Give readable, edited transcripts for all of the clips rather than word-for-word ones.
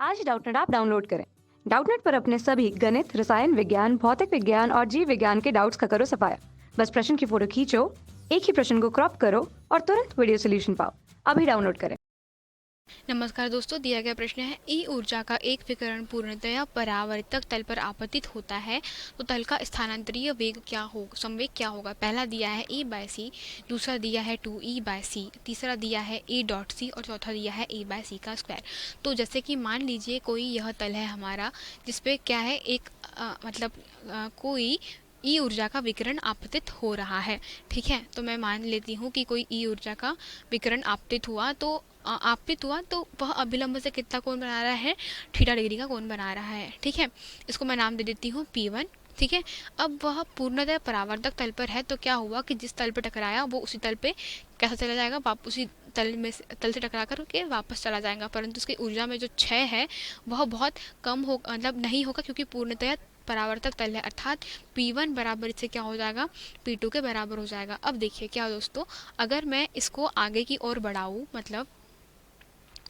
आज Doubtnut app download करें। Doubtnut पर अपने सभी गणित, रसायन विज्ञान, भौतिक विज्ञान और जीव विज्ञान के डाउट्स का करो सफाया। बस प्रश्न की फोटो खींचो, एक ही प्रश्न को क्रॉप करो और तुरंत वीडियो सोल्यूशन पाओ। अभी डाउनलोड करें। नमस्कार दोस्तों, दिया गया प्रश्न है ई ऊर्जा का एक विकिरण पूर्णतया परावर्तक तल पर आपतित होता है तो तल का स्थानांतरीय वेग क्या होगा, संवेग क्या होगा। पहला दिया है ए बाय सी, दूसरा दिया है 2e बाय सी, तीसरा दिया है ए डॉट सी और चौथा दिया है ए बाय सी का स्क्वायर। तो जैसे कि मान लीजिए कोई यह तल है हमारा जिसपे क्या है एक कोई ई ऊर्जा का विकिरण आपतित हो रहा है। ठीक है, तो मैं मान लेती हूँ कि कोई ई ऊर्जा का विकिरण आपतित हुआ तो वह अभिलंब से कितना कोण बना रहा है, थीटा डिग्री का कोण बना रहा है। ठीक है, इसको मैं नाम दे देती हूँ P1। ठीक है, अब वह पूर्णतः परावर्तक तल पर है तो क्या हुआ कि जिस तल पर टकराया वो उसी तल पे कैसा चला जाएगा, वापस उसी तल से टकरा कर के वापस चला जाएगा, परंतु उसकी ऊर्जा में जो क्षय है वह बहुत कम हो, मतलब नहीं होगा, क्योंकि पूर्णतः परावर्तक तल है, अर्थात P1 बराबर इससे क्या हो जाएगा, P2 के बराबर हो जाएगा। अब देखिए क्या दोस्तों, अगर मैं इसको आगे की ओर बढ़ाऊँ, मतलब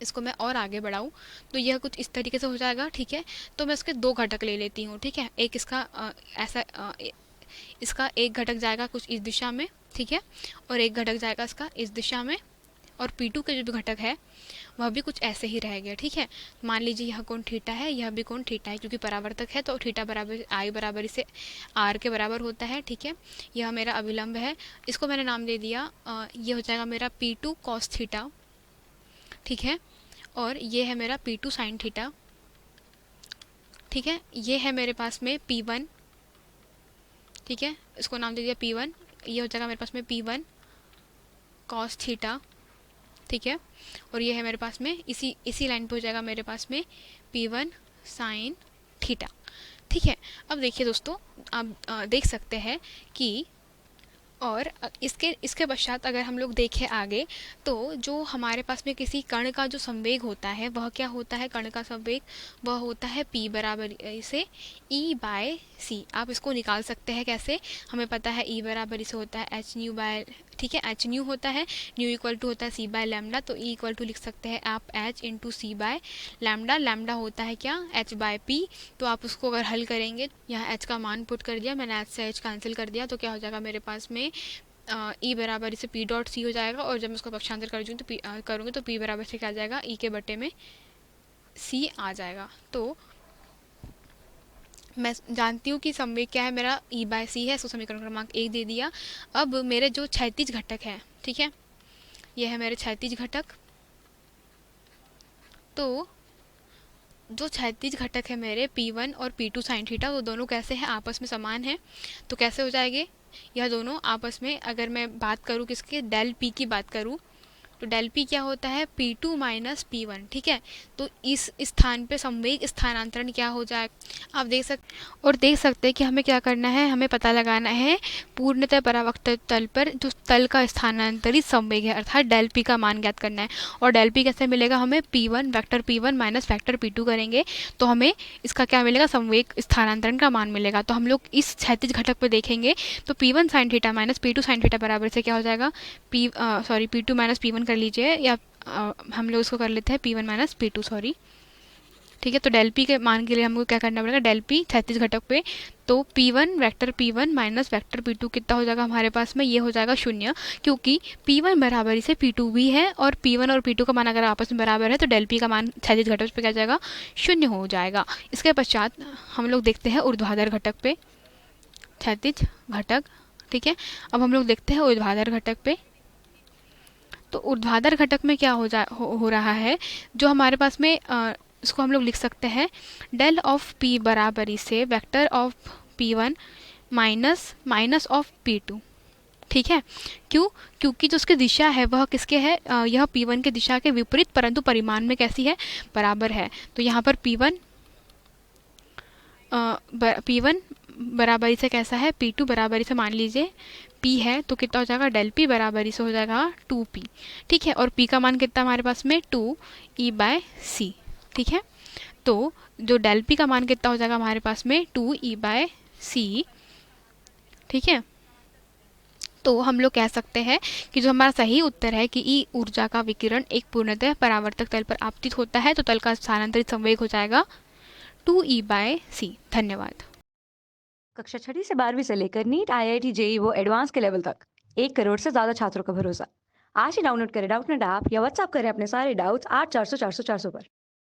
इसको मैं और आगे बढ़ाऊँ तो यह कुछ इस तरीके से हो जाएगा। ठीक है, तो मैं इसके दो घटक ले लेती हूँ। ठीक है, एक इसका इसका एक घटक जाएगा कुछ इस दिशा में, ठीक है, और एक घटक जाएगा इसका इस दिशा में, और P2 के जो भी घटक है वह भी कुछ ऐसे ही रह गया। ठीक है, मान लीजिए यह कोण थीटा है, यह भी कोण थीटा है, क्योंकि परावर्तक है तो थीटा बराबर आई बराबर इसे आर के बराबर होता है। ठीक है, यह मेरा अभिलंब है, इसको मैंने नाम दे दिया, ये हो जाएगा मेरा P2 कॉस थीटा। ठीक है, और ये है मेरा P2 साइन थीटा। ठीक है, ये है मेरे पास में P1। ठीक है, इसको नाम दे दिया P1, ये हो जाएगा मेरे पास में P1 कॉस थीटा। ठीक है, और ये है मेरे पास में इसी लाइन पे हो जाएगा मेरे पास में P1 साइन थीटा। ठीक है, अब देखिए दोस्तों, आप देख सकते हैं कि और इसके इसके पश्चात अगर हम लोग देखें आगे तो जो हमारे पास में किसी कण का जो संवेग होता है वह क्या होता है, कण का संवेग वह होता है P बराबर इसे E बाय सी। आप इसको निकाल सकते हैं कैसे, हमें पता है E बराबर इसे होता है एच न्यू बाय, ठीक है, एच न्यू होता है, न्यू इक्वल टू होता है सी बाय लैम्डा, तो E इक्वल टू लिख सकते हैं आप H into C by lambda. Lambda होता है क्या, एच बाय पी। तो आप उसको अगर हल करेंगे, यहाँ एच का मान पुट कर दिया मैंने, एच से एच कैंसिल कर दिया, तो क्या हो जाएगा मेरे पास में ई बराबर इसे पी डॉट सी हो जाएगा, और जब मैं उसको पक्षांतर कर दूँ तो करूँगी तो पी बराबर से क्या आ जाएगा, ई के बटे में सी आ जाएगा। तो मैं जानती हूँ कि संवेग क्या है मेरा, ई बाय सी है, इसको समीकरण क्रमांक 1 दे दिया। अब मेरे जो क्षैतिज घटक है, ठीक है, ये है मेरे क्षैतिज घटक। तो जो क्षैतिज घटक है मेरे P1 और P2 साइन थीटा, वो दोनों कैसे हैं, आपस में समान है। तो कैसे हो जाएंगे यह दोनों आपस में, अगर मैं बात करूँ किसके, डेल P की बात करूँ तो डेल P क्या होता है, P2 माइनस P1। ठीक है, तो इस स्थान पे संवेग स्थानांतरण क्या हो जाए, आप देख सकते हैं कि हमें क्या करना है, हमें पता लगाना है पूर्णतः परावर्तक तल पर जो तल का स्थानांतरित संवेग है, अर्थात डेल P का मान ज्ञात करना है। और डेल P कैसे मिलेगा हमें, P1 vector P1 minus vector P2 करेंगे तो हमें इसका क्या मिलेगा, संवेग स्थानांतरण का मान मिलेगा। तो हम लोग इस क्षैतिज घटक पर देखेंगे तो P1 sine theta minus P2 sine theta बराबर से क्या हो जाएगा, P2 माइनस P1 कर लीजिए, या हम लोग इसको कर लेते हैं P1 माइनस P2, सॉरी। ठीक है, तो डेल P के मान के लिए हमको क्या करना पड़ेगा, डेल P क्षैतिज घटक पे, तो P1 vector P1 minus vector P2 कितना हो जाएगा हमारे पास में, ये हो जाएगा 0, क्योंकि P1 बराबर से P2 भी है, और P1 और P2 का मान अगर आपस में बराबर है तो डेल P का मान क्षैतिज घटक पे क्या जाएगा, 0 हो जाएगा। इसके पश्चात हम लोग देखते हैं ऊर्ध्वाधर घटक पे, क्षैतिज घटक। ठीक है, अब हम लोग देखते हैं ऊर्ध्वाधर घटक पे। तो ऊर्ध्वाधर घटक में क्या हो रहा है, जो हमारे पास में इसको हम लोग लिख सकते हैं डेल ऑफ P बराबरी से vector of P1 minus of P2। ठीक है, क्यों, क्योंकि जो उसकी दिशा है वह किसके है, यह P1 के दिशा के विपरीत, परंतु परिमाण में कैसी है, बराबर है। तो यहाँ पर P1 बराबरी से कैसा है, P2 बराबरी से मान लीजिए P है तो कितना हो जाएगा, डेल P बराबरी से हो जाएगा 2P। ठीक है, और P का मान कितना हमारे पास में 2E बाय सी। ठीक है, तो जो डेल P का मान कितना हो जाएगा हमारे पास में 2E बाय सी। ठीक है, तो हम लोग कह सकते हैं कि जो हमारा सही उत्तर है कि ई ऊर्जा का विकिरण एक पूर्णतः परावर्तक तल पर आपतित होता है, तो तल का स्थानांतरित संवेग हो जाएगा 2E/c। धन्यवाद। कक्षा 6ठी से 12वीं से लेकर नीट, आईआईटी, जेई वो एडवांस के लेवल तक 1 करोड़ से ज्यादा छात्रों का भरोसा। आज ही डाउनलोड करें डाउटनेट ऐप या व्हाट्सएप करें अपने सारे डाउट्स 8400 400 400 पर।